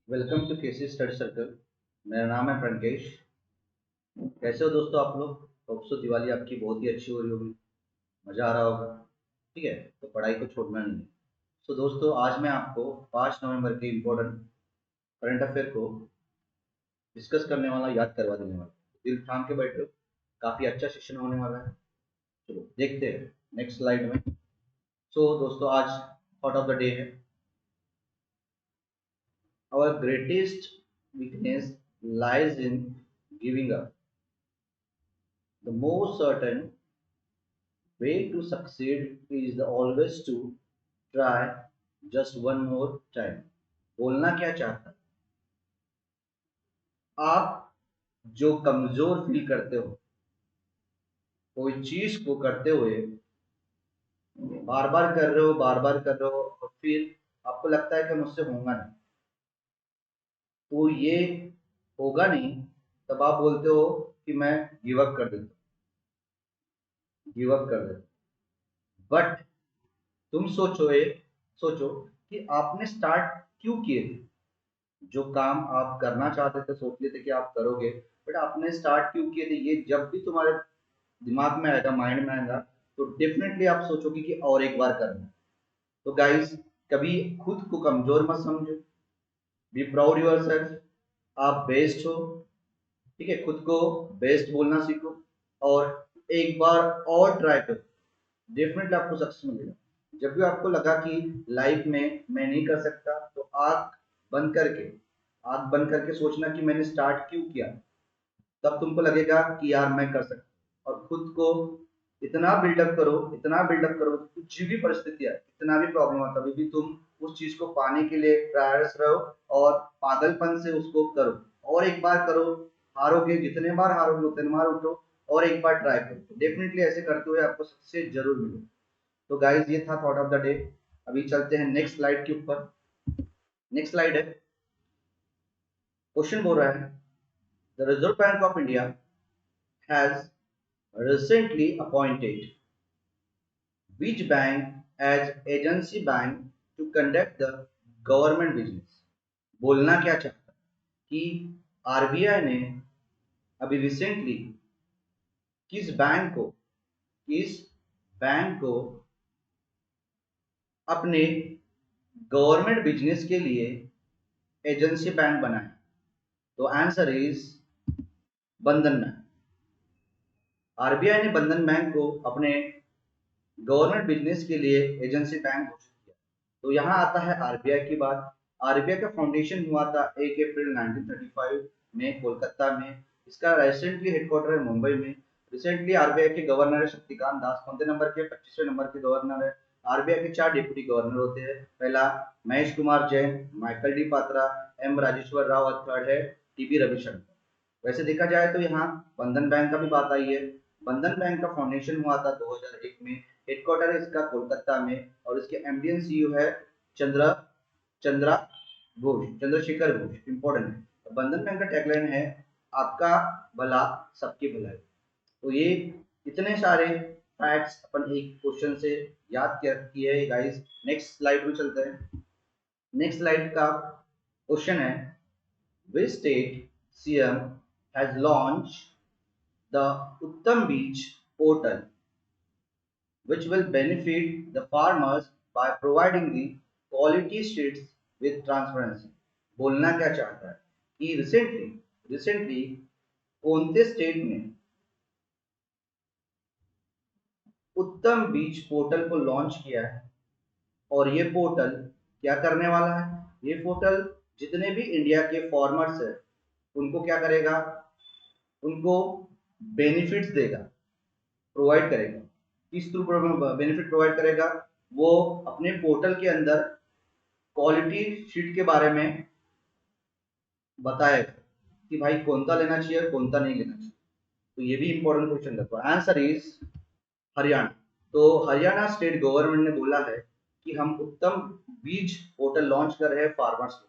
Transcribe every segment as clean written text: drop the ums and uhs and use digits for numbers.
Welcome to KC study circle. मेरा नाम है प्रणकेश। कैसे हो दोस्तों आप लोग? होप सो दिवाली आपकी बहुत ही अच्छी हो रही होगी, मज़ा आ रहा होगा। ठीक है, तो पढ़ाई को छोड़ना नहीं है। सो दोस्तों, आज मैं आपको 5 नवंबर के इम्पोर्टेंट करंट अफेयर को डिस्कस करने वाला, याद करवा देने वाला। दिल थाम के बैठो, काफ़ी अच्छा सेशन होने वाला है। चलो देखते हैं नेक्स्ट स्लाइड में। सो दोस्तों, आज थॉट ऑफ द डे है, our greatest weakness lies in giving up. The most certain way to succeed is the always to try just one more time। बोलना क्या चाहता है? आप जो कमजोर फील करते हो कोई चीज को करते हुए, बार बार कर रहे हो, बार बार कर रहे हो, और फिर आपको लगता है कि मुझसे होगा नहीं, तो ये होगा नहीं, तब आप बोलते हो कि मैं गिव अप कर देता हूँ, गिव अप कर देता हूँ। बट तुम सोचो कि आपने स्टार्ट क्यों किए थे। जो काम आप करना चाहते थे, सोच लेते कि आप करोगे, बट आपने स्टार्ट क्यों किए थे, ये जब भी तुम्हारे दिमाग में आएगा, माइंड में आएगा, तो डेफिनेटली आप सोचोगे कि और एक बार करना है। तो गाइस, कभी खुद को कमजोर मत समझो, बी प्राउड योर सेल्फ। आप बेस्ट हो। ठीक है, खुद को बेस्ट बोलना सीखो, और एक बार और ट्राई करो, डेफिनेटली आपको सक्सेस मिलेगा। जब भी आपको लगा कि लाइफ में मैं नहीं कर सकता, तो बंद करके आंख बंद करके सोचना कि मैंने स्टार्ट क्यों किया। तब तुमको लगेगा कि यार मैं कर सकता। और खुद को इतना बिल्डअप करो, इतना बिल्डअप करो, कुछ भी परिस्थिति है, कितना भी प्रॉब्लम आता है, भी तुम उस चीज को पाने के लिए प्रयास रहो, और पागलपन से उसको करो, और एक बार करो। हारोगे, जितने बार हारोगे उतने बार उठो, और एक बार ट्राई करो। डेफिनेटली ऐसे करते हुए आपको सक्सेस जरूर मिलेगी। तो गाइज, ये था थॉट ऑफ द डे। अभी चलते हैं नेक्स्ट स्लाइड के ऊपर। नेक्स्ट स्लाइड है, क्वेश्चन बोल रहा है, the reserve bank of India has recently appointed which bank as agency bank to conduct the government business। बोलना क्या चाहता है कि आरबीआई ने अभी रिसेंटली किस बैंक को किस बैंक को अपने गवर्नमेंट बिजनेस के लिए एजेंसी बैंक बनाया। तो आंसर इज बंधन बैंक। आरबीआई ने बंधन बैंक को अपने गवर्नमेंट बिजनेस के लिए एजेंसी बैंक घोषित किया। तो यहाँ आता है आरबीआई की बात। आरबीआई का फाउंडेशन हुआ था 1 अप्रैल 1935 में कोलकाता में। इसका रिसेंटली हेडक्वार्टर है मुंबई में। रिसेंटली आरबीआई के गवर्नर है शक्तिकांत दास। कौन से नंबर के? 25वें नंबर के गवर्नर है। आरबीआई के 4 डिप्टी गवर्नर होते हैं। पहला Mahesh Kumar Jain, Michael D Patra, M Rajeshwar Rao, और थर्ड है टीबी रविशंकर। वैसे देखा जाए तो यहाँ बंधन बैंक का भी बात आई है। बंधन बैंक का फाउंडेशन हुआ था 2001 में। हेडक्वार्टर है इसका कोलकाता में, और इसके एमडी एंड सीईओ है चंद्र चंद्रा घोष, चंद्रशेखर घोष। इंपॉर्टेंट है। बंधन बैंक का टैगलाइन है, आपका भला सबकी भलाई। तो ये इतने सारे फैक्ट्स अपन एक क्वेश्चन से याद किए है गाइस। नेक्स्ट स्लाइड पे चलते हैं। नेक्स्ट स्लाइड का क्वेश्चन है, which state CM has launched the Uttam Beach portal which will benefit the farmers by providing the quality seeds with transparency। बोलना क्या चाहता है कि रिसेंटली कौन से स्टेट ने उत्तम बीज पोर्टल को लॉन्च किया है। और ये पोर्टल क्या करने वाला है? ये पोर्टल जितने भी इंडिया के फार्मर्स है उनको क्या करेगा? उनको बेनिफिट्स देगा, प्रोवाइड करेगा। किस थ्रू बेनिफिट प्रोवाइड करेगा? वो अपने पोर्टल के अंदर क्वालिटी शीट के बारे में बताएगा कि भाई कौन सा लेना चाहिए, कौन सा नहीं लेना चाहिए। तो ये भी इंपॉर्टेंट क्वेश्चन रहता है। Answer is Haryana. तो हरियाणा स्टेट गवर्नमेंट ने बोला है कि हम उत्तम बीज पोर्टल लॉन्च कर रहे हैं फार्मर्स को।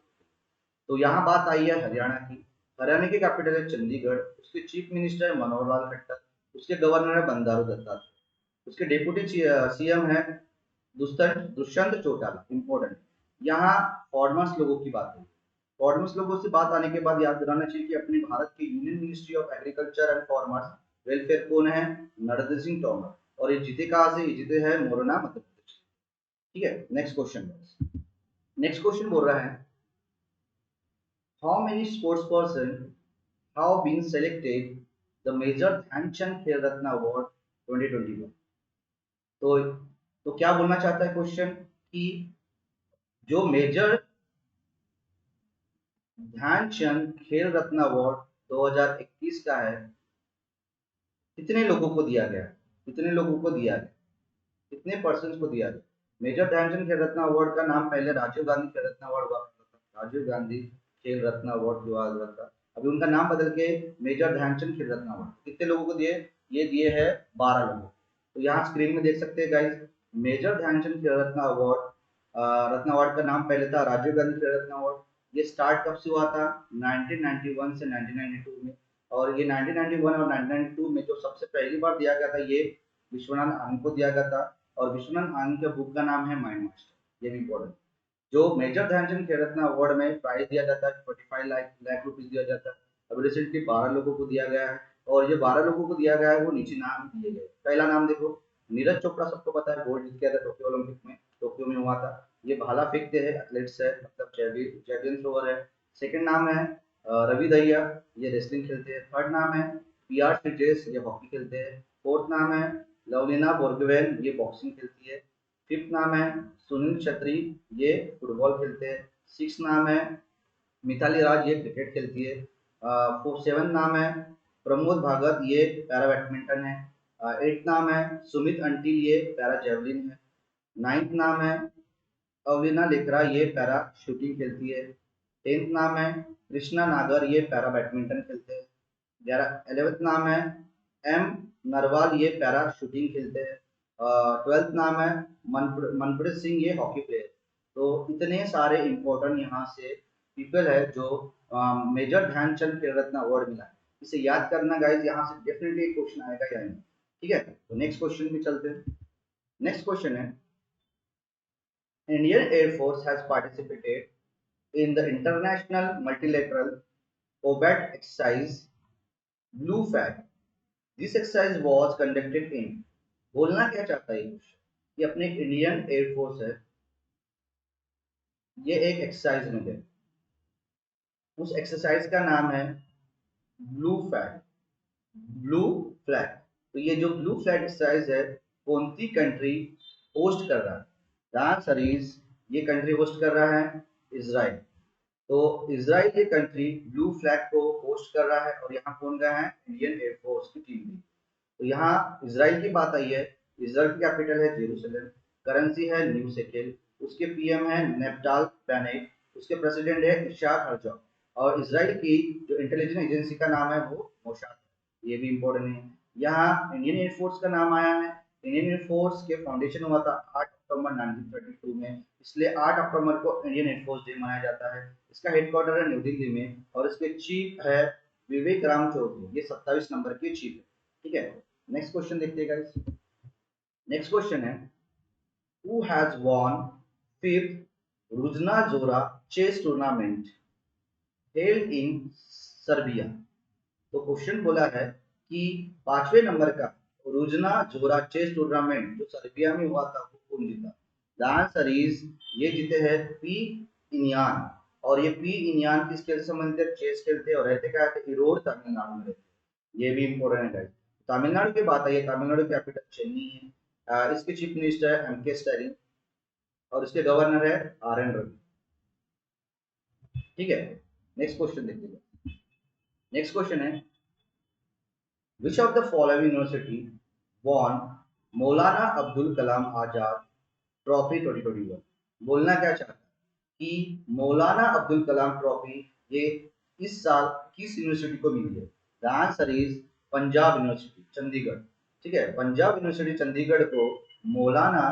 तो यहाँ बात आई है हरियाणा की। हरियाणा की कैपिटल है चंडीगढ़। उसके चीफ मिनिस्टर है मनोहर लाल खट्टर। उसके गवर्नर है बंडारू दत्तात्रेय। उसके डेप्यूटी सीएम है दुष्यंत चौटाला। इंपॉर्टेंट, यहाँ फार्मर्स लोगों की बात है। फॉर्मर्स लोगों से बात आने के बाद याद दिलाना चाहिए कि अपने भारत के union ministry of agriculture and farmers welfare कौन है, नरेंद्र सिंह तोमर। और ये जीते कहाँ से, ये जीते हैं मोरना मध्य प्रदेश। ठीक है, नेक्स्ट क्वेश्चन। नेक्स्ट क्वेश्चन बोल रहा है how many sports person have been selected the Major Dhyanchand Khel Ratna Award 2021। तो क्या बोलना चाहता है क्वेश्चन कि जो मेजर ध्यानचंद खेल रत्न अवार्ड 2021 का है, कितने लोगों को दिया गया, कितने लोगों को दिया गया, कितने पर्सन को दिया गया। मेजर ध्यानचंद खेल रत्न अवार्ड का नाम पहले राजीव गांधी खेल रत्न अवार्ड हुआ करता था, राजीव गांधी खेल रत्न अवार्ड हुआ करता था। अभी उनका नाम बदल के मेजर ध्यानचंद खेल रत्न अवार्ड कितने लोगों को दिए, ये दिए हैं 12 लोगों। तो यहाँ स्क्रीन में देख सकते हैं गाइस, मेजर ध्यानचंद खेल रत्न अवार्ड, रत्न अवार्ड का नाम पहले था राजीव गांधी खेल रत्न अवार्ड। ये स्टार्ट कब से हुआ था, 1991 से 1992 में। और ये 1991 और 1992 में जो सबसे पहली बार दिया गया था, ये विश्वनाथ आनंद को दिया गया था। और विश्वनाथ आनंद के बुक का नाम है माइंड मास्टर, ये भी इम्पोर्टेंट। जो मेजर ध्यानचंद खेल रत्न अवार्ड में प्राइज दिया जाता है 45 लाख रुपीज दिया जाता है। अब रिसेंटली 12 लोगों को दिया गया है, और ये 12 लोगों को दिया गया है, वो नीचे नाम दिए गए। पहला नाम देखो, नीरज चोपड़ा, सबको पता है, गोल्ड जीत गया था टोक्यो ओलंपिक में, टोक्यो में हुआ था। ये भाला फेंकते हैं, एथलेट्स है, मतलब जेवलिन थ्रोअर है। सेकंड नाम है रवि दहिया, ये रेसलिंग खेलते हैं। थर्ड नाम है पीआर श्रीजेश, ये हॉकी खेलते हैं। फोर्थ नाम है लवलीना बोर्गोवेन, ये बॉक्सिंग खेलती है। फिफ्थ नाम है सुनील छत्री, ये फुटबॉल खेलते हैं। सिक्स नाम है मिताली राज, ये क्रिकेट खेलती है। सेवन नाम है प्रमोद भागवत, ये पैरा बैडमिंटन है। एट नाम है सुमित अंटिल, ये पैरा जेवलिन है। नाइन्थ नाम है अवलिना लेकरा, ये पैरा शूटिंग खेलती है। टेंथ नाम है कृष्णा नागर, ये पैरा बैडमिंटन खेलते हैं। 11th नाम है एम नरवाल, ये पैरा शूटिंग खेलते हैं। 12th नाम है मनप्रीत सिंह, ये हॉकी प्लेयर। तो इतने सारे इंपॉर्टेंट यहाँ से पीपल है जो मेजर ध्यानचंद खेल रत्न अवार्ड मिला है। इसे याद करना गाइज, यहाँ से डेफिनेटली एक क्वेश्चन आएगा या नहीं। ठीक है, तो नेक्स्ट क्वेश्चन भी चलते हैं। नेक्स्ट क्वेश्चन है Indian air force has participated in the international multilateral combat exercise blue flag। this exercise was conducted in, बोलना क्या चाहता है ये अपने इंडियन एयरफोर्स है, ये एक एक्सरसाइज में गए, उस एक्सरसाइज का नाम है ब्लू फ्लैग, ब्लू फ्लैग। तो ये जो ब्लू फ्लैग एक्सरसाइज है, कौन सी कंट्री होस्ट कर रहा है, द आंसर इज, ये कंट्री होस्ट कर रहा है इजराइल। तो इजराइल ये कंट्री ब्लू फ्लैग को होस्ट कर रहा है, और यहाँ कौन गया है, इंडियन एयरफोर्स की टीम भी। तो यहाँ इजराइल की बात आई है, इजराइल की कैपिटल है जेरूसलम, करेंसी है न्यू शेकेल, उसके पीएम है नेफ्टाल बेनेट, उसके प्रेसिडेंट है इशाक हर्जोग, और इजराइल की जो इंटेलिजेंस एजेंसी का नाम है वो मोसाद है, ये भी इम्पोर्टेंट है। यहाँ इंडियन एयरफोर्स का नाम आया है, इंडियन एयरफोर्स के फाउंडेशन हुआ था 8 अक्टूबर 1932 में, इसलिए 8 अक्टूबर को इंडियन एयरफोर्स डे मनाया जाता है। इसका हेडक्वार्टर है न्यू दिल्ली में, और इसके चीफ है विवेक राम चौधरी, ये 27 नंबर के चीफ है। ठीक है, नेक्स्ट क्वेश्चन देखते हैं गाइस। नेक्स्ट क्वेश्चन है who has won fifth Ruzhna Zora chess tournament held in Serbia. तो क्वेश्चन बोला है कि पांचवें नंबर का रुजना जोरा चेस टूर्नामेंट जो सर्बिया में हुआ था, वो कौन जीता। द आंसर इज, ये जीते हैं पी इनियान। और ये पी इनियान किस खेल से संबंधित है, चेस खेलते और रहते क्या है, इरोड तमिलनाडु में रहते, ये भी इम्पोर्टेंट है। तमिलनाडु की बात आई है, तमिलनाडु कैपिटल चेन्नई है। इसके चीफ मिनिस्टर है एम के स्टैलिन, और इसके गवर्नर है आर एन रवि। ठीक है, नेक्स्ट क्वेश्चन देखते हैं। नेक्स्ट क्वेश्चन है which of the following university won Maulana Abdul Kalam Azad trophy 2021। बोलना क्या चाहता है कि मौलाना अब्दुल कलाम ट्रॉफी ये इस साल किस यूनिवर्सिटी को मिली है। The answer is Punjab university Chandigarh. ठीक है, पंजाब यूनिवर्सिटी चंडीगढ़ को मौलाना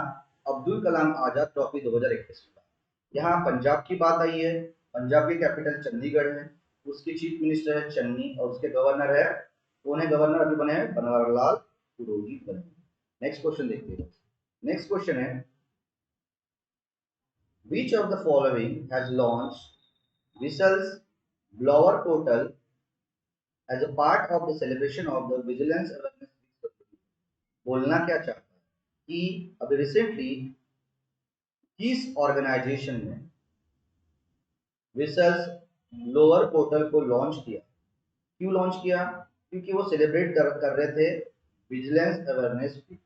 अब्दुल कलाम आजाद ट्रॉफी 2021 मिला। यहाँ पंजाब की बात आई है, पंजाब की कैपिटल चंडीगढ़ है, उसकी चीफ मिनिस्टर है चन्नी, और उसके गवर्नर है, कौन है गवर्नर अभी बने हैं, बनवारीलाल पुरोहित बने। नेक्स्ट क्वेश्चन देखते हैं। नेक्स्ट क्वेश्चन है which of the following has launched whistles blower portal as a part of the celebration of the Vigilance Awareness Week। बोलना क्या चाहता है कि अभी रिसेंटली किस ऑर्गेनाइजेशन ने विसल्स ब्लोअर पोर्टल को लॉन्च किया। क्यों लॉन्च किया? क्योंकि वो सेलिब्रेट कर रहे थे विजिलेंस अवेयरनेस वीक।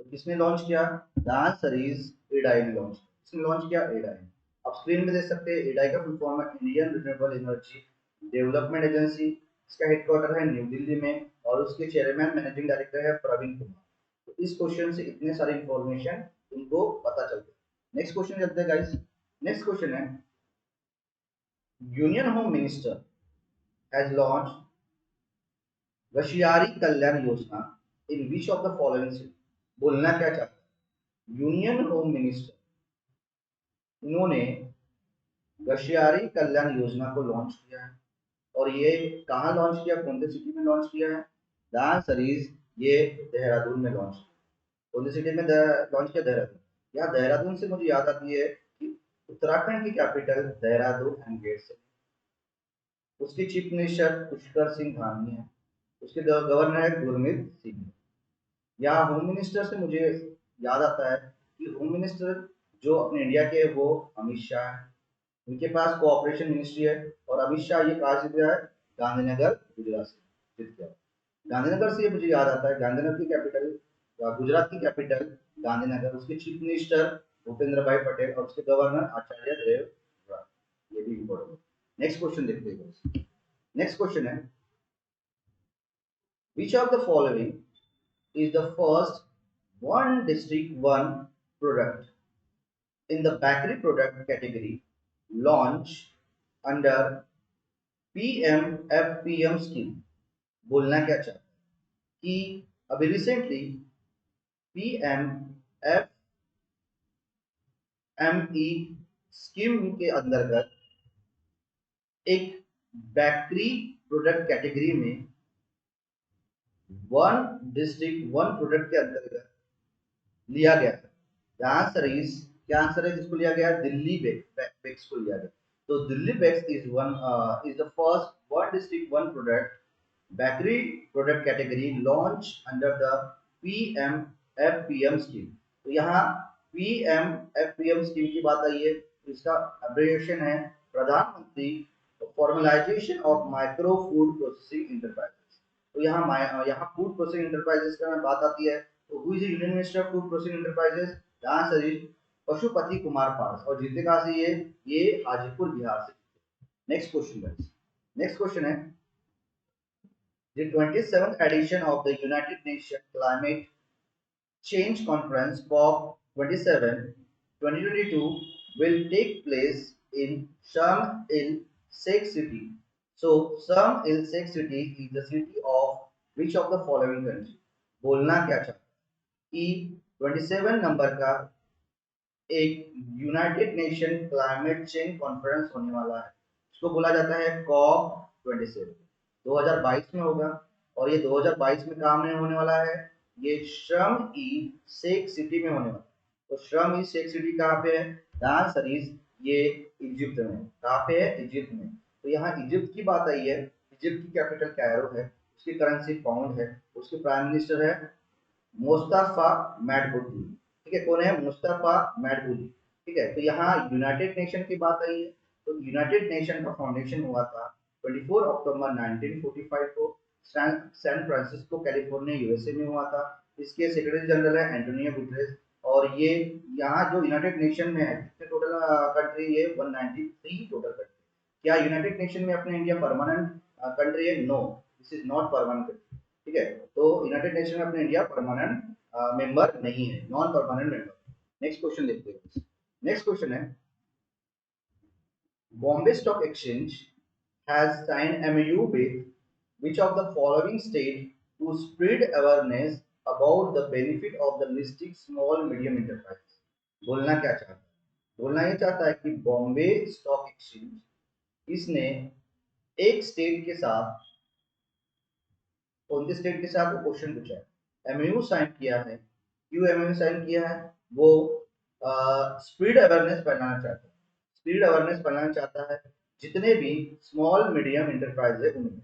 तो किसने लॉन्च किया? द आंसर इज एडाई ने लॉन्च किया। किसने लॉन्च किया? एडाई ने। आप स्क्रीन में देख सकते हैं एडाई का फुल फॉर्म है Indian renewable energy development agency. इसका हेडक्वार्टर है न्यू दिल्ली में और उसके चेयरमैन मैनेजिंग डायरेक्टर है प्रवीण कुमार। तो इस क्वेश्चन से इतने सारे इंफॉर्मेशन उनको पता चल गया। नेक्स्ट क्वेश्चन करते हैं गाइस। नेक्स्ट क्वेश्चन है union home minister has launch वशियारी कल्याण योजना in which of the following city. बोलना क्या चाहता है? यूनियन होम मिनिस्टर इन्होंने वशियारी कल्याण योजना को लॉन्च किया है और ये कहाँ लॉन्च किया, कौन सी सिटी में लॉन्च किया है? द आंसर इज ये देहरादून में लॉन्च किया। कौन सी सिटी में लॉन्च किया? देहरादून। यहाँ देहरादून से मुझे याद आती है कि उत्तराखंड की कैपिटल देहरादून एंड गेट से। उसके चीफ मिनिस्टर पुष्कर सिंह धामी है, उसके गवर्नर है गुरमीत सिंह। यहाँ होम मिनिस्टर से मुझे याद आता है कि होम मिनिस्टर जो अपने इंडिया के वो अमित शाह है। उनके पास कोऑपरेशन मिनिस्ट्री है और अमित शाह ये कहा जीत गया है? गांधीनगर गुजरात से जीत गया। गांधीनगर से मुझे याद आता है गांधीनगर की कैपिटल गुजरात की कैपिटल गांधीनगर, उसके चीफ मिनिस्टर भूपेंद्र भाई पटेल और उसके गवर्नर आचार्य देव। ये भी इम्पोर्टेंट। नेक्स्ट क्वेश्चन देखते हैं। नेक्स्ट क्वेश्चन है which of the following is the first one district one product in the bakery product category launch under PMFPM scheme। बोलना क्या चाहता है कि अभी रिसेंटली PMFME स्कीम के अंतर्गत एक बेकरी प्रोडक्ट कैटेगरी में वन डिस्ट्रिक्ट वन प्रोडक्ट के अंतर्गत लिया गया। आंसर इज क्या आंसर है जिसको लिया गया? दिल्ली बेक्स को लिया गया। तो Delhi Bakes is one is the first one district one product bakery product category launch under the PMFPM scheme. तो यहाँ PMFPM स्कीम की बात आई है, तो इसका अब्रिविएशन है प्रधानमंत्री formalisation of micro food processing enterprises. तो यहाँ फूड प्रोसेसिंग इंटरप्राइजेस का बात आती है तो who is union minister of food processing enterprises? The answer is Pashupati Kumar Paras. और जीते कहाँ से? ये हाजीपुर बिहार से। Next question guys. Next question है the 27th edition of the United Nations Climate Change Conference COP 27 2022 will take place in Sharm el Sheikh city. So Sharm el Sheikh city is the city of which of the following country? बोलना क्या चाहता है कि 27 number का एक United nation climate change conference होने वाला है। इसको बोला जाता है कॉप 27। 2022 में होगा और ये 2022 में कहाँ में होने वाला है? ये शर्म ई शेख सिटी में होने वाला है। तो शर्म ई शेख सिटी कहाँ पे है? द आंसर इज ये इजिप्ट में। कहाँ पे है? इजिप्ट में। तो यहाँ इजिप्ट की बात आई है। इजिप्ट की कैपिटल कैरो है, उसकी करेंसी पाउंड है, उसके प्राइम मिनिस्टर है मुस्तफा मैडबुली। ठीक है, कौन है? मुस्तफा मैडबुली। ठीक है, तो यहाँ यूनाइटेड नेशन की बात आई है। तो यूनाइटेड नेशन का फाउंडेशन हुआ था 24 अक्टूबर 1945 को सैन फ्रांसिस्को कैलिफोर्निया यूएसए में हुआ था। इसके सेक्रेटरी जनरल है एंटोनियो गुटेरेस। और ये यहाँ जो यूनाइटेड नेशन में है कितने टोटल कंट्री? ये 193 टोटल कंट्री। क्या यूनाइटेड नेशन में अपने इंडिया परमानेंट कंट्री है? No, this is not permanent country. ठीक है, तो यूनाइटेड नेशन में अपने इंडिया परमानेंट मेंबर नहीं है, non permanent member. Next question देखते हैं। नेक्स्ट क्वेश्चन है Bombay stock exchange has signed MOU with which of the following state to spread awareness about the benefit of the listing small medium enterprise। बोलना क्या चाहता है? बोलना ये चाहता है कि बॉम्बे स्टॉक एक्सचेंज इसने एक स्टेट के साथ, कौन से स्टेट के साथ वो क्वेश्चन पूछा है, MOU साइन किया है। क्यों MOU साइन किया है? वो स्पीड अवेयरनेस फैलाना चाहता है। स्पीड अवेयरनेस फैलाना चाहता है जितने भी स्मॉल मीडियम इंटरप्राइज है उनमें।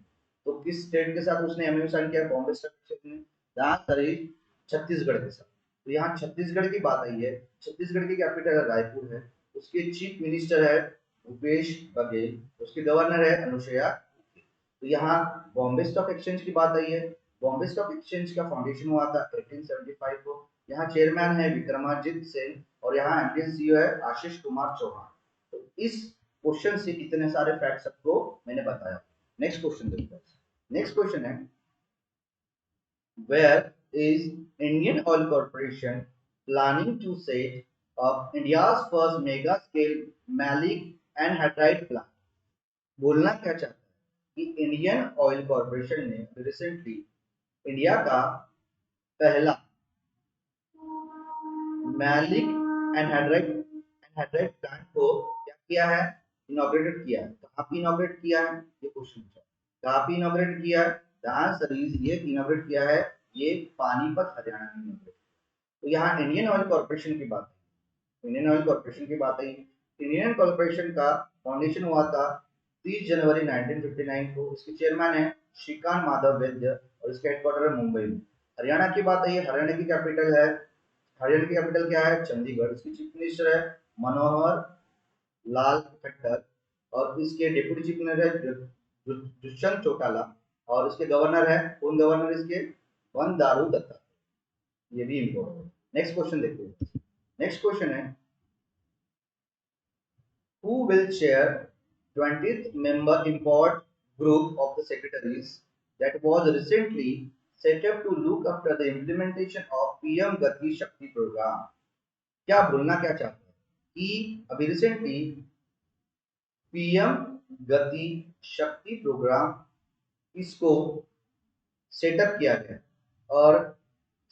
तो किस स्टेट के साथ उसने एमओयू साइन किया? बॉम्बे स्टॉक एक्सचेंज में। जहाँ करीब छत्तीसगढ़ के साथ। तो यहाँ छत्तीसगढ़ की बात आई है। छत्तीसगढ़ की कैपिटल रायपुर है। उसके चीफ मिनिस्टर है भूपेश बघेल, उसके गवर्नर है अनुसुईया। तो यहाँ बॉम्बे स्टॉक एक्सचेंज की बात आई है। बॉम्बे स्टॉक एक्सचेंज का फाउंडेशन हुआ था 1875 को। यहाँ चेयरमैन है विक्रमाजीत सिंह और यहाँ एमडी सीईओ है आशीष कुमार चौहान। तो इस क्वेश्चन से इतने सारे फैक्ट्स आपको मैंने बताया। नेक्स्ट क्वेश्चन देखते हैं। नेक्स्ट क्वेश्चन है, where is Indian Oil Corporation planning to set up India's first mega scale maleic anhydride plant? बोलना क्या चाहता है कि इंडियन ऑयल कॉर्पोरेशन ने रिसेंटली इंडिया का पहला मैलिक एनहाइड्राइड प्लांट को क्या किया है? इनॉग्रेटेड किया है। कहाँ पे इनॉग्रेट किया है ये क्वेश्चन है। कहाँ पे इनॉग्रेट किया है? जहाँ सरीज ये इनॉग्रेट किया है ये पानीपत हरियाणा में इनॉग्रेट। तो यहाँ इंडियन ऑयल कॉर्पोरेशन की बात है। इंडियन ऑयल कॉर्पोरेशन की बात है। इंडियन कॉर्पोरेशन का फाउंडेशन हुआ था 30 जनवरी 1959 को। इसके चेयरमैन है श्रीकांत माधव वैद्य और इसका हेडक्वार्टर है मुंबई में। हरियाणा की बात है। हरियाणा की कैपिटल है, हरियाणा की कैपिटल क्या है? चंडीगढ़। इसके चीफ मिनिस्टर है मनोहर लाल खट्टर और इसके डिप्टी चीफ मिनिस्टर है दुष्यंत चौटाला और इसके गवर्नर है, कौन गवर्नर इसके? बंडारू दत्ता। ये भी इम्पोर्टेंट है। नेक्स्ट क्वेश्चन देखते हैं। नेक्स्ट क्वेश्चन है, who will chair 20th member import group of the secretaries that was recently set up to look after the implementation of PM Gati Shakti program? क्या बोलना क्या चाहते हैं कि अभी रिसेंटली पीएम गति शक्ति प्रोग्राम इसको सेटअप किया गया और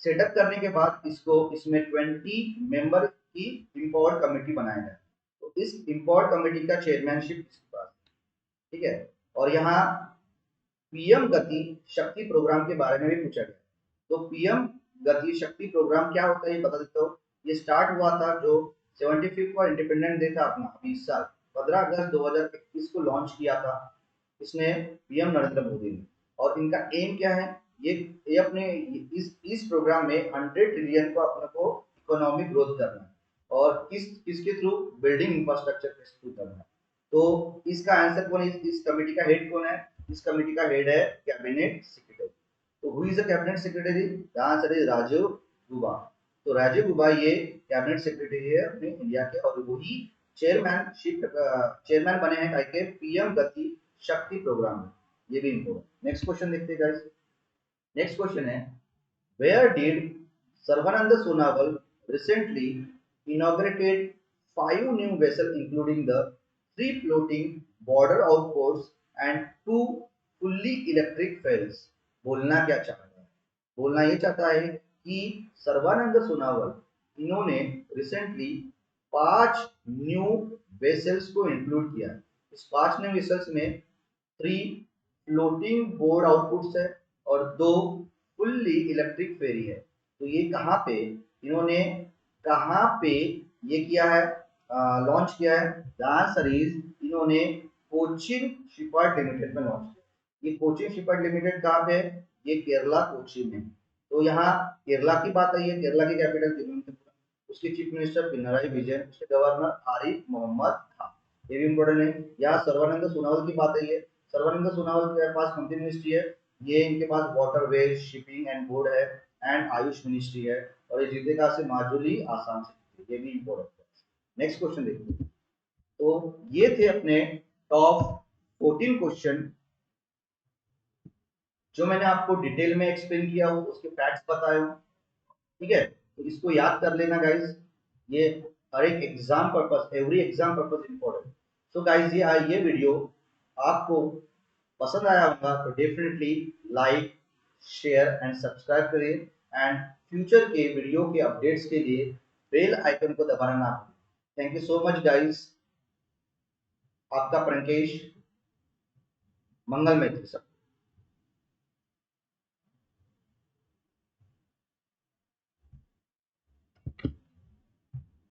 सेटअप करने के बाद इसको इसमें 20 मेंबर की इंपोर्ट कमेटी बनाया गया। तो इस इंपोर्ट कमेटी का चेयरमैनशिप इसके पास, ठीक है। और यहाँ पीएम गति शक्ति प्रोग्राम के बारे में भी पूछा गया। तो पीएम गति शक्ति प्रोग्राम क्या होता है ये बता देता हूँ। ये स्टार्ट हुआ था जो 75वां इंडिपेंडेंट डे था अपना अभी इस साल 15 अगस्त 2021 को लॉन्च किया था इसने पीएम नरेंद्र मोदी ने। और इनका एम क्या है? ये अपने इस प्रोग्राम में 100 ट्रिलियन को अपने को इकोनॉमिक ग्रोथ करना है और किसके थ्रू? बिल्डिंग इंफ्रास्ट्रक्चर के थ्रू करना है। तो इसका आंसर कौन है? इस कमेटी का हेड कौन है? इस कमेटी का हेड है कैबिनेट सेक्रेटरी। तो who is the cabinet secretary? The answer is Rajiv Gauba. तो राजीव गुबा ये कैबिनेट सेक्रेटरी है अपने इंडिया के और वही चेयरमैन बने हैं के पीएम गति शक्ति प्रोग्राम में। ये भी इम्पोर्टेंट। नेक्स्ट क्वेश्चन देखते हैं गाइस। नेक्स्ट क्वेश्चन है, where did Sarbananda Sonowal recently inaugurated 5 new vessels including the 3 floating border outposts and 2 fully electric ferries? बोलना क्या चाहता है? बोलना ये चाहता है कि सर्बानंद सोनोवाल इन्होंने रिसेंटली 5 न्यू वेसल्स को इंक्लूड किया। इस 5 न्यू वेसल्स में 3 फ्लोटिंग बोर्ड आउटपुट्स है और 2 फुल्ली इलेक्ट्रिक फेरी है। तो ये कहाँ पे इन्होंने कहाँ पे ये किया है? लॉन्च किया है। द आंसर इज इन्होंने कोचिन शिपयार्ड लिमिटेड में लॉन्च किया। ये कोचिन शिपयार्ड लिमिटेड कहाँ पे है? ये केरला कोची में। तो यहाँ केरला की बात आई है। केरला की कैपिटल तिरुवनंतपुरम, उसके चीफ मिनिस्टर पिनराई विजयन, उसके गवर्नर आरिफ मोहम्मद खान। ये भी इम्पोर्टेंट है। यहाँ सर्बानंद सोनोवाल की बात आई है। सर्बानंद सोनोवाल के पास कौन सी मिनिस्ट्री है? ये इनके पास वाटरवेज, शिपिंग एंड बोर्ड है एंड आयुष मिनिस्ट्री है और ये जीते कहाँ से? माजुली आसाम से। ये भी इम्पोर्टेंट है। नेक्स्ट क्वेश्चन देखिए। तो ये थे अपने टॉप 14 क्वेश्चन जो मैंने आपको डिटेल में एक्सप्लेन किया हो, उसके फैक्ट्स बताए हो, ठीक है। तो इसको याद कर लेना गाइस। ये हर एक exam purpose, every exam purpose important. So guys ये वीडियो आपको पसंद आया होगा तो definitely like, share and subscribe करें एंड फ्यूचर के वीडियो के अपडेट्स के लिए बेल आइकन को दबाना ना भूलें। Thank you so much guys. आपका प्रंकेश, मंगलमय सब।